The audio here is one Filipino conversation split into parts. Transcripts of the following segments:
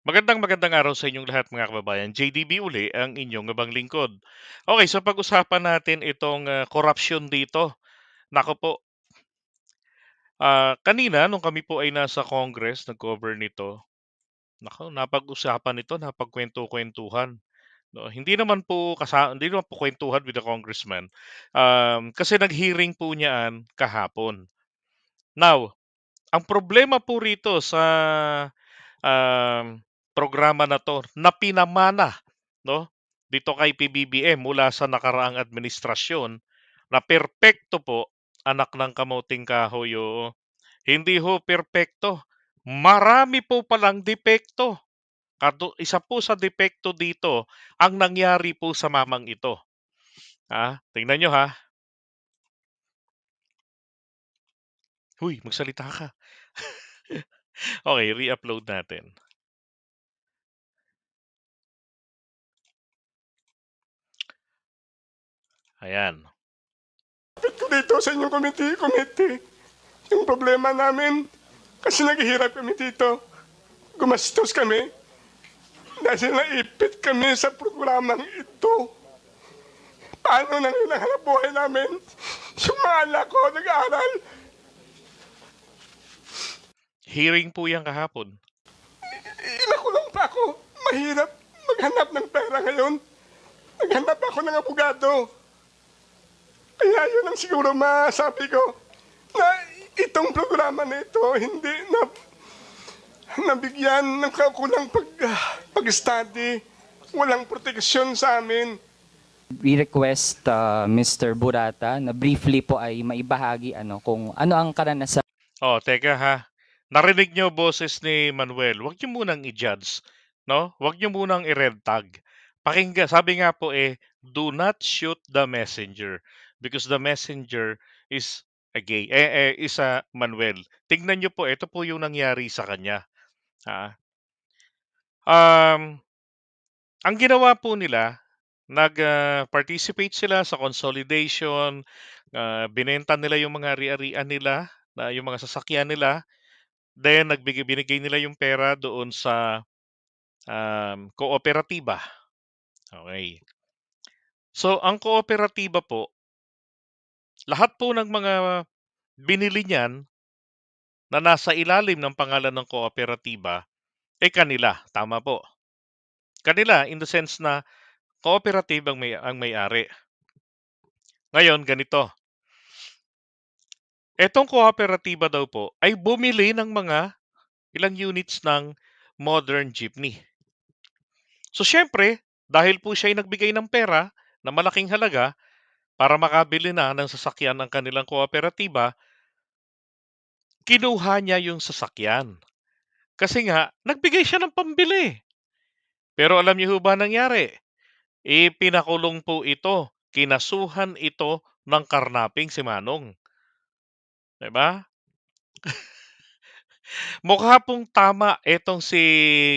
Magandang araw sa inyong lahat mga kababayan. JDB uli ang inyong abang lingkod. Okay, so pag-usapan natin itong korapsyon dito. Nako po, kanina nung kami po ay nasa Congress, nag-cover nito, nako, napag-usapan ito, napagkwento-kwentuhan. No, hindi naman po kwentuhan with the congressman. Kasi nag-hearing po niyaan kahapon. Now, ang problema po rito sa programa na 'to na pinamana 'no, dito kay PBBM mula sa nakaraang administrasyon na perpekto po, anak ng kamuting kahoy, oo. Hindi ho perpekto, marami po palang depekto. Isa po sa depekto dito ang nangyari po sa mamang ito. Tingnan niyo ha. Huy, magsalita ka. Okay, re-upload natin. Ayan. Lapit ko dito sa inyong committee. Yung problema namin, kasi naghihirap kami dito. Gumastos kami. Dahil naipit kami sa programang ito. Paano nang hinahanap buhay namin? Yung mga anak ko nag-aaral. Hearing po yan kahapon. Inakulong pa ako. Mahirap maghanap ng pera ngayon. Naghanap ako ng abogado. Kaya yun ang siguro masabi ko na itong programa na ito hindi na nabigyan ng kakulang pag-study. Walang proteksyon sa amin. We request Mr. Burata na briefly po ay maibahagi kung ano ang karanasan. Oh, teka ha. Narinig niyo boses ni Manuel. Huwag niyo munang i-judge, no? Huwag niyo munang i-red tag. Pakinggan, sabi nga po do not shoot the messenger because the messenger is is a Manuel. Tingnan niyo po, ito po yung nangyari sa kanya. Ah. Um, ang ginawa po nila, participate sila sa consolidation, binenta nila yung mga ari-arian nila, yung mga sasakyan nila. Then binigay nila yung pera doon sa, kooperatiba, okey. So, ang kooperatiba po, lahat po ng mga binili niyan na nasa ilalim ng pangalan ng kooperatiba, kanila, tama po. Kanila in the sense na cooperative ang may-ari. Ngayon ganito, etong kooperatiba daw po ay bumili ng mga ilang units ng modern jeepney. So siyempre, dahil po siya ay nagbigay ng pera na malaking halaga para makabili na ng sasakyan ang kanilang kooperatiba, kinuha niya yung sasakyan. Kasi nga, nagbigay siya ng pambili. Pero alam niyo ho ba nangyari? Pinakulong po ito. Kinasuhan ito ng karnaping si Manong. 'Di ba? Mukha pong tama etong si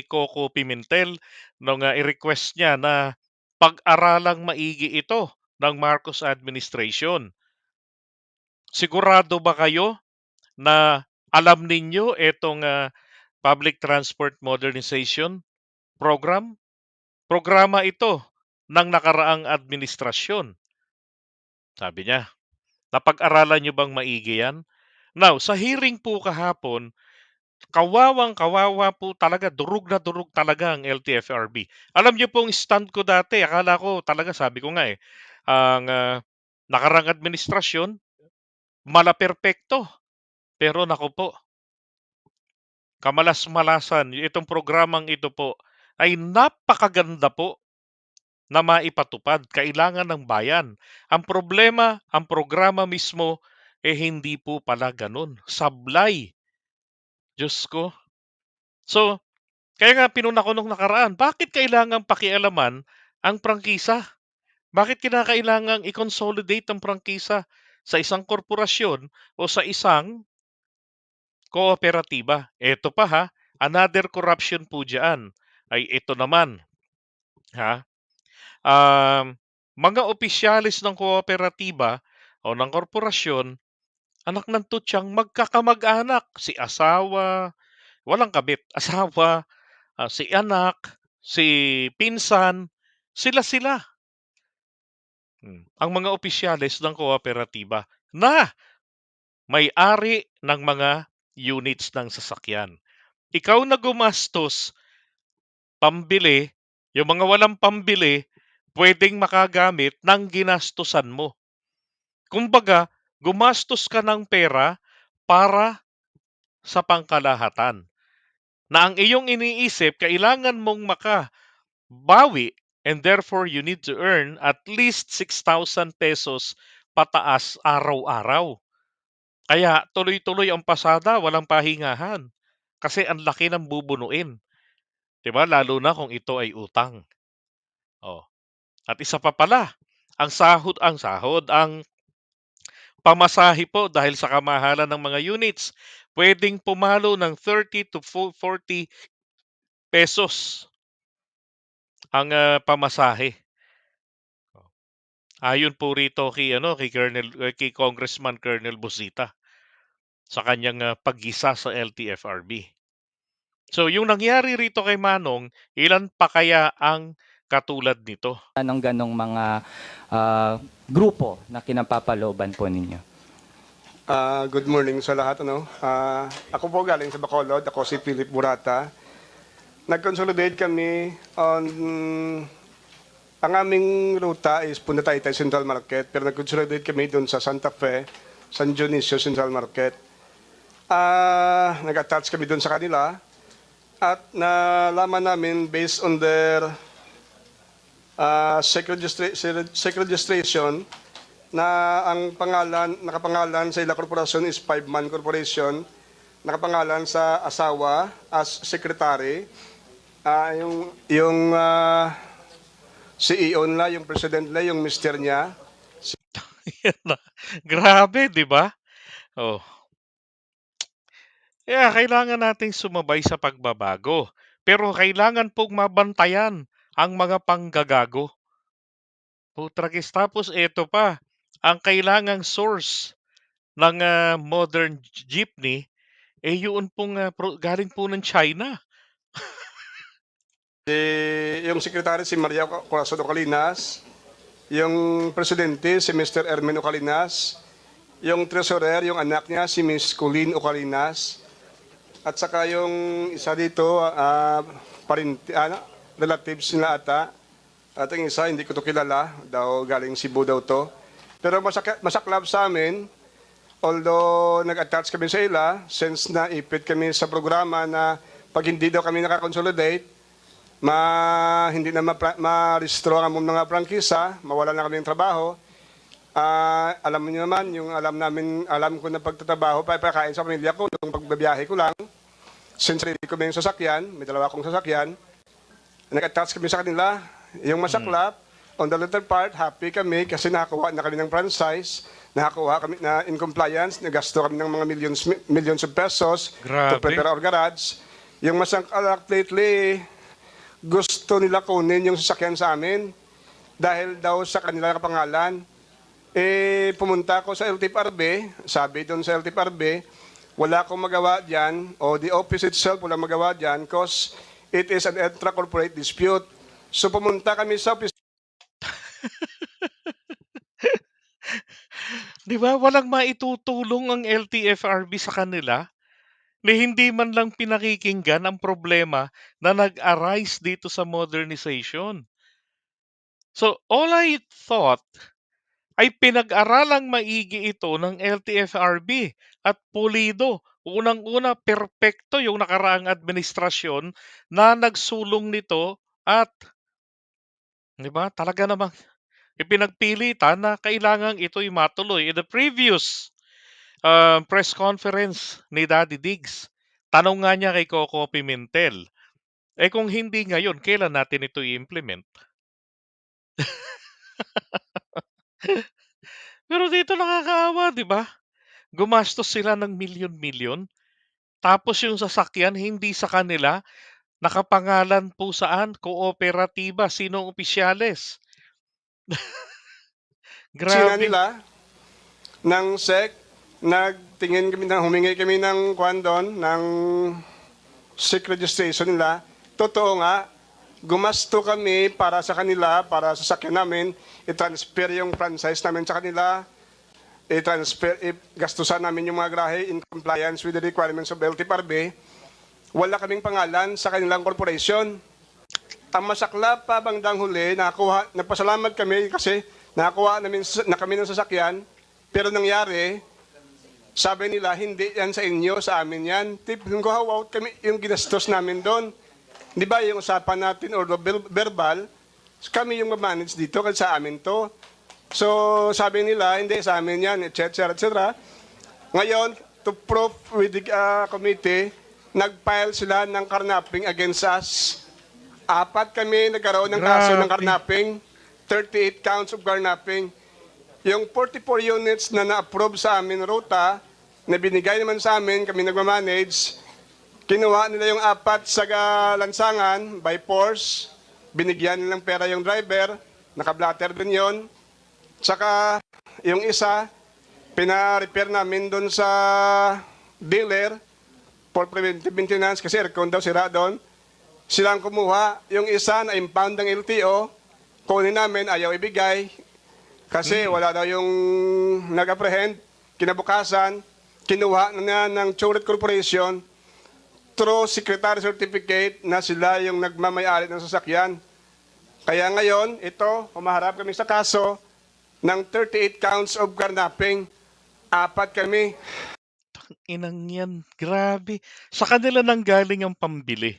Coco Pimentel nung i-request niya na pag-aralang maigi ito ng Marcos administration. Sigurado ba kayo na alam ninyo etong Public Transport Modernization Program? Programa ito ng nakaraang administrasyon. Sabi niya, napag-aralan niyo bang maigi yan? Now, sa hearing po kahapon, kawawang-kawawa po talaga, durog na durog talaga ang LTFRB. Alam niyo pong stand ko dati, akala ko talaga, sabi ko nga ang nakaraang administrasyon, malaperpekto. Pero naku po, kamalas-malasan, itong programang ito po ay napakaganda po na maipatupad. Kailangan ng bayan. Ang problema, ang programa mismo, hindi po pala ganun. Sablay. Diyos ko. So, kaya nga pinuna ko nung nakaraan, bakit kailangang pakialaman ang prangkisa? Bakit kinakailangang i-consolidate ang prangkisa sa isang korporasyon o sa isang kooperatiba? Eto pa ha, another corruption po dyan ay ito naman. Ha? Mga opisyalis ng kooperatiba o ng korporasyon, anak ng tutsang magkakamag-anak, si asawa, walang kabit, asawa, si anak, si pinsan, sila-sila. Ang mga opisyales ng kooperatiba na may-ari ng mga units ng sasakyan. Ikaw na gumastos, pambili, yung mga walang pambili, pwedeng makagamit ng ginastusan mo. Kumbaga, gumastos ka ng pera para sa pangkalahatan. Na ang iyong iniisip, kailangan mong makabawi and therefore you need to earn at least 6,000 pesos pataas araw-araw. Kaya tuloy-tuloy ang pasada, walang pahingahan. Kasi ang laki ng bubunuin. 'Di ba? Lalo na kung ito ay utang. Oh. At isa pa pala, ang pamasahe po dahil sa kamahalan ng mga units, pwedeng pumalo ng 30 to 40 pesos ang pamasahe. Ayon po rito kay Congressman Colonel Busita sa kanyang paggisa sa LTFRB. So yung nangyari rito kay Manong, ilan pa kaya ang katulad nito? Anong ganong mga grupo na kinapapalooban po ninyo? Good morning sa lahat. Ako po galing sa Bacolod. Ako si Philip Burata. Nag-consolidate kami on... Ang aming ruta is Punta Taytay Central Market, pero nag-consolidate kami doon sa Santa Fe, San Dionisio Central Market. Nag-attach kami doon sa kanila at nalaman namin based on their SEC registration na ang nakapangalan sa ila korporasyon is 5-man corporation, nakapangalan sa asawa as secretary, yung CEO nila, yung president nila, yung mister niya. Grabe, di ba? Oh. Kaya kailangan nating sumabay sa pagbabago. Pero kailangan pong mabantayan ang mga panggagago. Putragis, tapos ito pa, ang kailangang source ng modern jeepney, yun pong galing po ng China. Yung secretary si Maria Corazon Ocalinas, yung presidente si Mr. Ermen Ocalinas, yung treasurer, yung anak niya si Miss Colleen Ocalinas, at saka yung isa dito, relatives nila ata, at yung isa hindi ko to kilala, daw galing Cebu daw to. Pero masaklab sa amin, although nag-attach kami sa ila, since naipit kami sa programa na pag hindi daw kami nakakonsolidate, hindi na ma-restore ang mga prangkisa, mawala na kami ng trabaho. Alam niyo naman, yung alam ko na pagtatrabaho, pagkain sa pamilya ko, nung pagbabiyahe ko lang, since sarili ko may sasakyan, may dalawa akong sasakyan, nag-attach kami sa kanila, yung masaklap, on the latter part, happy kami kasi nakakuha na kami ng franchise, nakakuha kami na in compliance, nagasto kami ng mga millions of pesos to prepare our garage. Yung masaklap lately, gusto nila kunin yung sasakyan sa amin dahil daw sa kanila kapangalan. Pumunta ako sa LTFRB, sabi doon sa LTFRB, wala akong magawa dyan, o the office itself wala magawa dyan because it is an intra-corporate dispute. So pumunta kami sa office. Di ba? Walang maitutulong ang LTFRB sa kanila na hindi man lang pinakikinggan ang problema na nag-arise dito sa modernization. So, all I thought ay pinag-aralang maigi ito ng LTFRB at pulido. Unang-una, perpekto yung nakaraang administrasyon na nagsulong nito at, di ba, talaga namang ipinagpilitan na kailangan ito'y matuloy. In the previous press conference ni Daddy Diggs, tanong nga niya kay Coco Pimentel, kung hindi ngayon, kailan natin ito i-implement? Pero dito nakakaawa, di ba? Gumastos sila ng milyon-milyon, tapos yung sasakyan hindi sa kanila, nakapangalan po saan? Kooperatiba, sinong opisyales? Sina Grabe. nila ng SEC, humingi kami ng kwan doon, ng SEC registration nila, Totoo nga, gumasto kami para sa kanila, para sa sakyan namin, i-transfer yung franchise namin sa kanila, gastusan namin yung mga grahe in compliance with the requirements of LTFRB. Wala kaming pangalan sa kanilang corporation. Ang masaklap pa bandang huli, nagpasalamat kami kasi nakakuha na kami ng sasakyan, pero nangyari, sabi nila, hindi yan sa inyo, sa amin yan. Yung go out kami, yung ginastos namin doon. Di ba yung usapan natin or verbal, kami yung manage dito kasi sa amin to. So sabi nila, hindi sa amin yan, etc. etc. Ngayon, to prove with the committee, nag-file sila ng carnapping against us. 4 kami nagkaroon ng kaso ng carnapping, 38 counts of carnapping. Yung 44 units na na-approve sa amin ruta, na binigay naman sa amin, kami nagmamanage, kinuha nila yung 4 sa lansangan by force, binigyan nilang pera yung driver, naka-blatter din yon. Tsaka yung isa, pina-repair namin doon sa dealer for preventive maintenance kasi aircon daw sira doon. Silang kumuha, yung isa na impound ng LTO, kunin namin, ayaw ibigay kasi wala daw yung nag-apprehend. Kinabukasan, kinuha na ng Choret Corporation through secretary certificate na sila yung nagmamayari ng sasakyan. Kaya ngayon, ito, humaharap kami sa kaso ng 38 counts of carnapping. 4 kami. Inang yan, grabe. Sa kanila nang galing ang pambili.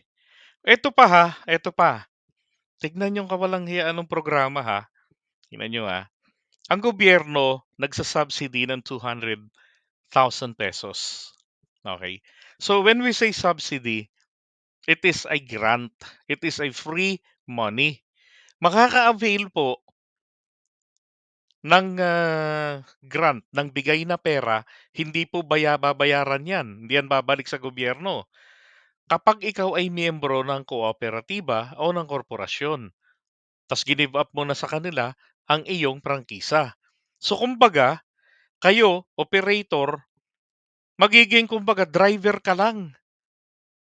Ito pa ha, ito pa. Tignan yung kawalang hiyaan ng programa ha. Tignan nyo ha. Ang gobyerno nagsasubsidy ng 200,000 pesos. Okay? So when we say subsidy, it is a grant. It is a free money. Makaka-avail po ng grant, ng bigay na pera, hindi po babayaran yan. Hindi yan babalik sa gobyerno. Kapag ikaw ay miyembro ng kooperatiba o ng korporasyon, tas give up mo na sa kanila ang iyong prangkisa. So kumbaga, kayo, operator, magiging kumbaga driver ka lang.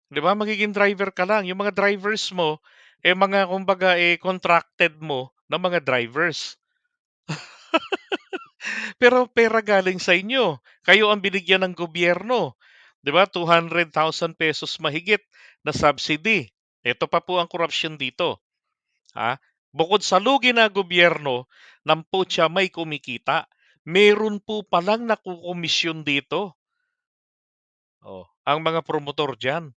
'Di ba? Magiging driver ka lang. Yung mga drivers mo, mga kumbaga contracted mo na mga drivers. Pero pera galing sa inyo. Kayo ang binigyan ng gobyerno. 'Di ba? 200,000 pesos mahigit na subsidy. Ito pa po ang korupsyon dito. Ha? Bukod sa lugi na gobyerno, ng putya may kumikita, meron po palang nakukomisyon dito. Oh, ang mga promotor diyan.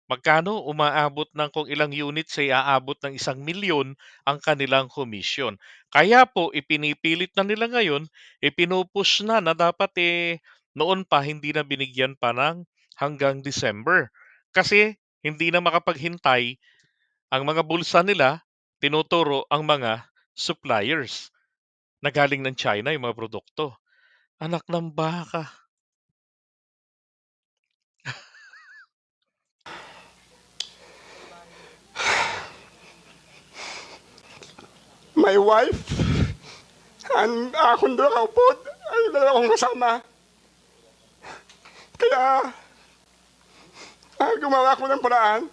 Magkano umaabot ng kung ilang units ay aabot ng 1,000,000 ang kanilang komisyon. Kaya po ipinipilit na nila ngayon, ipinupush na dapat noon pa hindi na binigyan pa ng hanggang December. Kasi hindi na makapaghintay ang mga bulsa nila, tinuturo ang mga suppliers na galing ng China yung mga produkto. Anak ng baka. My wife, and akong doon kaupod, ay dalawa akong kasama. Kaya, gumawa ako ng paraan.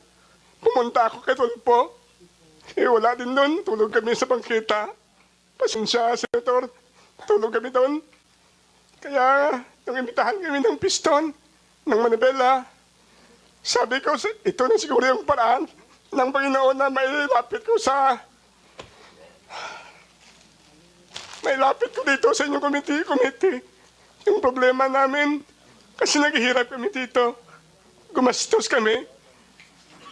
Pumunta ako kay Tulpo. Wala din doon. Tulog kami sa bangkita. Pasensya, Senator. Tulog kami doon. Kaya, nung imbitahan kami ng piston, ng Manibela, sabi ko, ito na siguro yung paraan ng Panginoon na mailapit ko dito sa inyong committee. Yung problema namin, kasi naghihirap kami dito. Gumastos kami.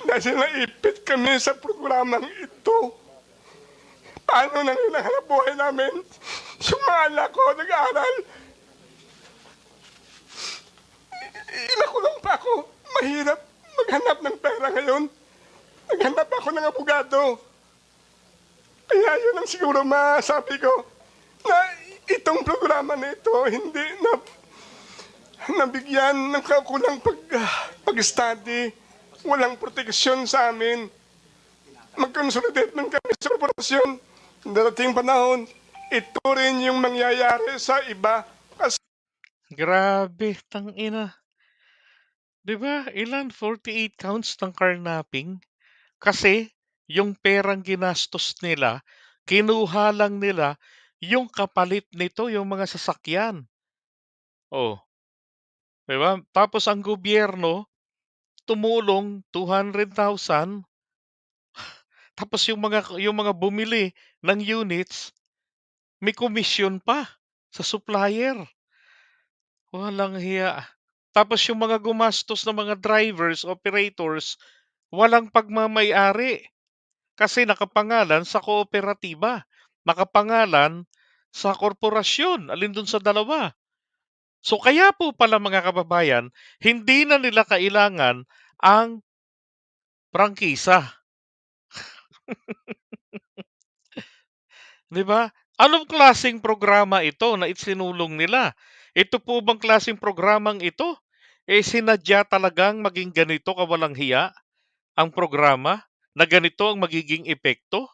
Dahil naipit kami sa programang ito. Paano nang hinahanap buhay namin? Yung mga anak ko nag-aaral. Inakulong pa ako. Mahirap maghanap ng pera ngayon. Naghanap ako ng abogado. Kaya yun ang siguro masabi ko na itong programa na ito hindi na nabigyan ng kakulang pag-study. Walang proteksyon sa amin. Mag-consolidate man kami sa korporasyon. Darating panahon, ito rin yung mangyayari sa iba. Grabe, tangina. 'Di ba? Ilan? 48 counts ng carnapping. Kasi yung perang ginastos nila, kinuha lang nila yung kapalit nito, yung mga sasakyan. Oh, 'di ba? Tapos ang gobyerno tumulong 200,000, tapos yung mga bumili ng units, may komisyon pa sa supplier. Walang hiya. Tapos yung mga gumastos na mga drivers, operators, walang pagmamay-ari kasi nakapangalan sa kooperatiba, nakapangalan sa korporasyon, alin dun sa dalawa. So kaya po pala mga kababayan, hindi na nila kailangan ang prangkisa, 'di ba? Anong klaseng programa ito na isinulong nila? Ito po bang klaseng programang ito? Sinadya talagang maging ganito kawalang hiya ang programa na ganito ang magiging epekto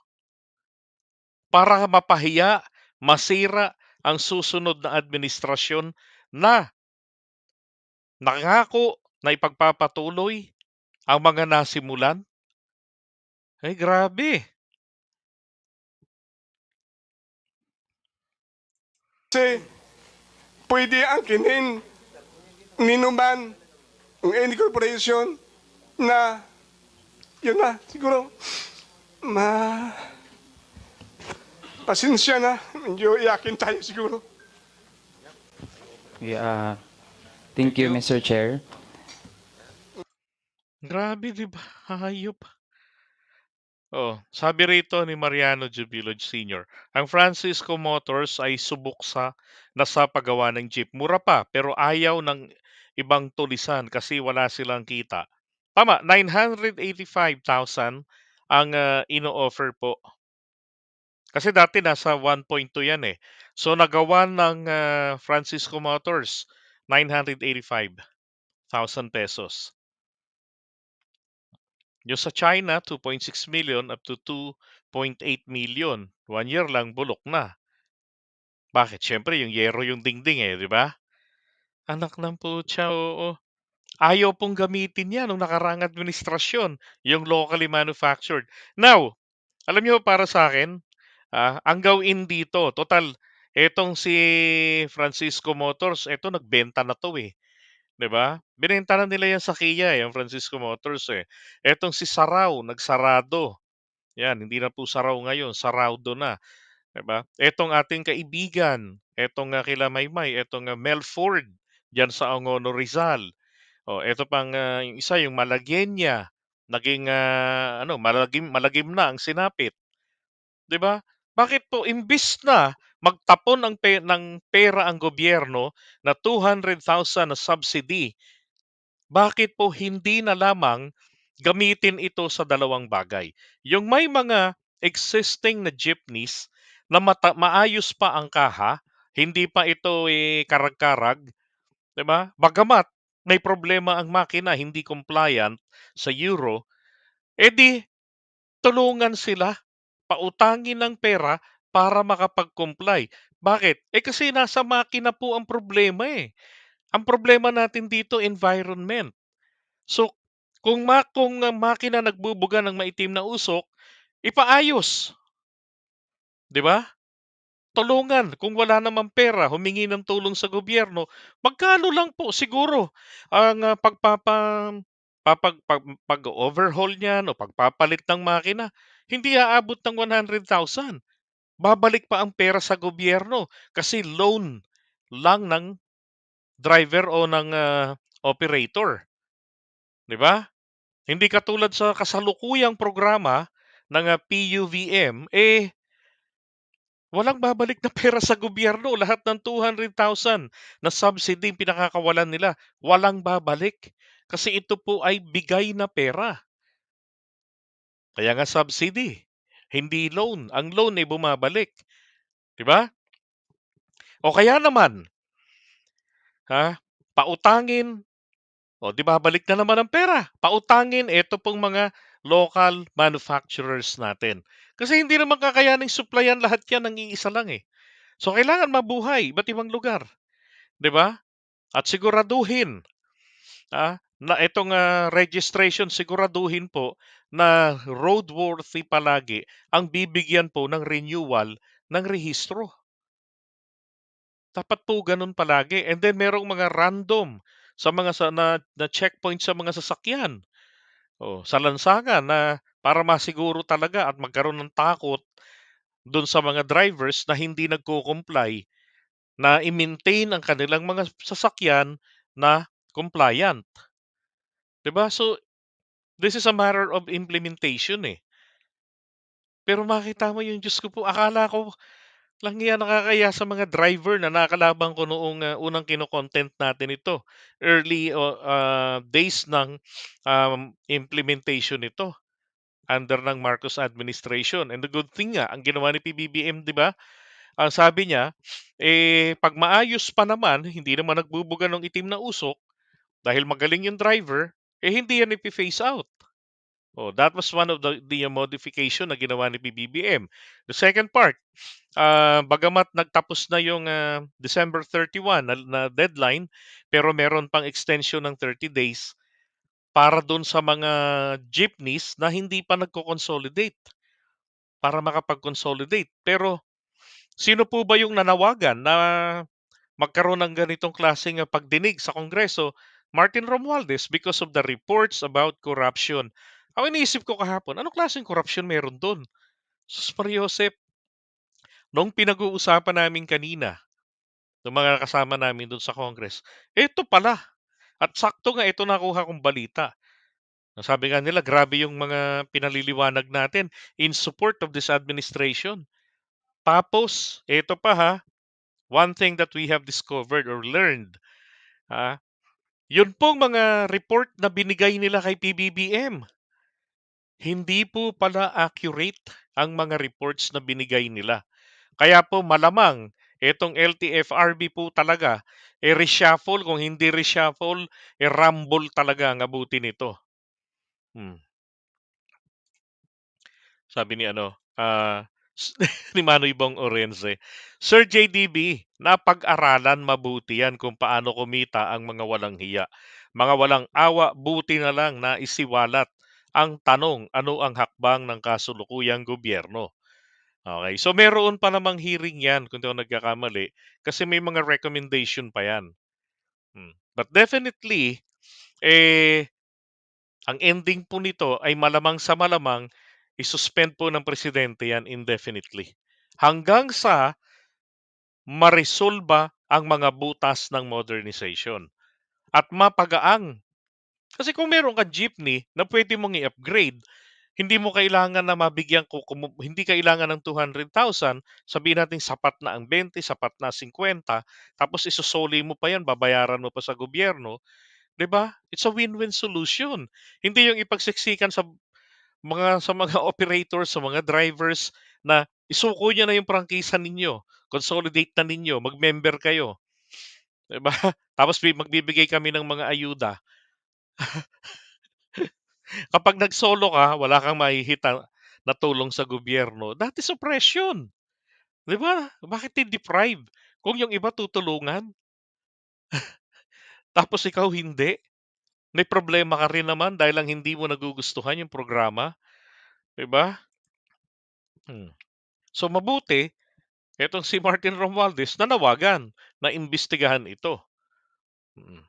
para mapahiya, masira ang susunod na administrasyon na nangako na ipagpapatuloy ang mga nasimulan? Ay grabe. Kasi pwede angkinin ninuman ng any corporation na yun na, siguro, pasensya na, medyo iyakin tayo siguro. Yeah. Thank you, Mr. Chair. Grabe 'di ba? Hayop. Oh, sabi rito ni Mariano Jubilog Sr., ang Francisco Motors ay subok na sa paggawa ng jeep. Mura pa, pero ayaw ng ibang tulisan kasi wala silang kita. Tama, 985,000 ang ino-offer po. Kasi dati nasa 1.2 yan eh. So nagawa ng Francisco Motors, 985,000 pesos. Yung sa China, 2.6 million up to 2.8 million. 1 year lang, bulok na. Bakit? Siyempre, yung yero yung dingding eh, di ba? Anak ng putya, oo. Ayaw pong gamitin yan nung nakaraang administrasyon, yung locally manufactured. Now, alam niyo para sa akin, ang gawin dito, total, etong si Francisco Motors, eto nagbenta na to eh. 'Di ba? Binenta na nila yan sa Kia, yung Francisco Motors eh. Etong si Sarao, nagsarado. Yan, hindi na po Sarao ngayon, Saraudo na, 'di ba? Etong ating kaibigan, etong kila Maymay, etong Mel Ford diyan sa Angono Rizal. Oh, eto pang yung isa yung Malagueña, naging malagim malagim na ang sinapit, 'di ba? Bakit po imbis na magtapon ng pera ang gobyerno na 200,000 na subsidy, bakit po hindi na lamang gamitin ito sa dalawang bagay? Yung may mga existing na jeepneys na maayos pa ang kaha, hindi pa ito karag-karag, 'di ba? Bagamat may problema ang makina, hindi compliant sa Euro, edi tulungan sila, pautangin ng pera para makapag-comply. Bakit? Kasi nasa makina po ang problema eh. Ang problema natin dito, environment. So, kung ang makina nagbubuga ng maitim na usok, ipaayos, 'di ba? Tulungan kung wala namang pera, humingi ng tulong sa gobyerno. Magkano lang po siguro ang pag-overhaul niyan o pagpapalit ng makina? Hindi aabot ng 100,000. Babalik pa ang pera sa gobyerno kasi loan lang ng driver o ng operator, 'di ba? Hindi katulad sa kasalukuyang programa ng PUVM, walang babalik na pera sa gobyerno. Lahat ng 200,000 na subsidy pinakakawalan nila, walang babalik. Kasi ito po ay bigay na pera. Kaya nga subsidy, hindi loan. Ang loan ay bumabalik. Di ba? O kaya naman, pautangin. O di babalik na naman ang pera. Pautangin, ito pong mga local manufacturers natin. Kasi hindi naman kakayaning supplyan lahat yan ng iisa lang eh. So kailangan mabuhay iba't ibang lugar, 'di ba? At siguraduhin na itong, registration siguraduhin po na roadworthy palagi ang bibigyan po ng renewal ng rehistro. Dapat po gano'n palagi, and then merong mga random sa mga na checkpoint sa mga sasakyan. Sa lansangan na para masiguro talaga at magkaroon ng takot do'n sa mga drivers na hindi nagko-comply na i-maintain ang kanilang mga sasakyan na compliant, 'di ba? So, this is a matter of implementation, eh. Pero makita mo yung Diyos ko po, akala ko lang yan nakakahiya sa mga driver na nakakalaban ko noong, unang kino-content natin ito, early days ng, implementation nito under ng Marcos administration. And the good thing nga, ang ginawa ni PBBM, 'di ba, ang sabi niya, 'pag maayos pa naman, hindi naman nagbubuga ng itim na usok dahil magaling yung driver, hindi yan ipe-phase out. That was one of the modification na ginawa ni PBBM. The second part, bagamat nagtapos na yung, December 31 na deadline, pero meron pang extension ng 30 days para dun sa mga jeepneys na hindi pa nagko-consolidate, para makapag-consolidate. Pero sino po ba yung nanawagan na magkaroon ng ganitong klaseng, pagdinig sa Kongreso? Martin Romualdez, because of the reports about corruption. Ang iniisip ko kahapon, anong klaseng corruption meron dun? Sus Mariosep, nung pinag-uusapan namin kanina, ng mga kasama namin dun sa Congress, eto pala. At sakto nga ito nakuha kong balita. Sabi nga nila, grabe yung mga pinaliliwanag natin in support of this administration. Tapos, eto pa ha, one thing that we have discovered or learned, ah, yun pong mga report na binigay nila kay PBBM, hindi po pala accurate ang mga reports na binigay nila. Kaya po malamang itong LTFRB po talaga, reshuffle, kung hindi reshuffle, rumble talaga ang abutin nito. Sabi ni ano, ni Manoy Bong Orense, Sir JDB, napag-aralan mabuti yan kung paano kumita ang mga walang hiya. Mga walang awa, buti na lang na isiwalat. Ang tanong, ano ang hakbang ng kasulukuyang gobyerno? Okay, so meron pa namang hearing yan kung di ako nagkakamali kasi may mga recommendation pa yan. But definitely, eh, ang ending po nito ay malamang sa malamang isuspend po ng presidente yan indefinitely. Hanggang sa maresolba ang mga butas ng modernization at mapagaang. Kasi kung meron kang jeepney na pwede mong i-upgrade, hindi mo kailangan na mabigyan ko, hindi kailangan ng 200,000, sabihin natin sapat na ang 20, sapat na 50, tapos isusoli mo pa yan, babayaran mo pa sa gobyerno, 'di ba? It's a win-win solution. Hindi yung ipagsiksikan sa mga operators, sa mga drivers na isuko niyo na yung prangkisa ninyo, consolidate na ninyo, mag-member kayo, 'di ba? Tapos magbibigay kami ng mga ayuda. Kapag nag-solo ka, wala kang mahihita na tulong sa gobyerno. That is oppression, 'di ba? Bakit i-deprive kung yung iba tutulungan, tapos ikaw hindi? May problema ka rin naman dahil lang hindi mo nagugustuhan yung programa, 'di ba? Hmm. So mabuti etong si Martin Romualdez nanawagan na imbestigahan ito. Mm.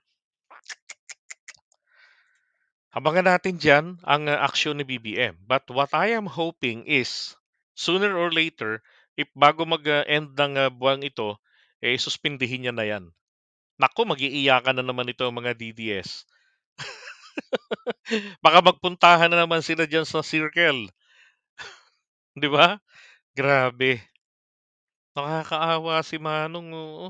Abangan natin diyan ang, aksyon ni BBM. But what I am hoping is, sooner or later, if bago mag-end ng, buwang ito, suspindihin niya na 'yan. Naku, mag-iiyakan na naman ito ang mga DDS. Baka magpuntahan na naman sila diyan sa circle, 'di ba? Grabe, nakakaawa si Manong, oo.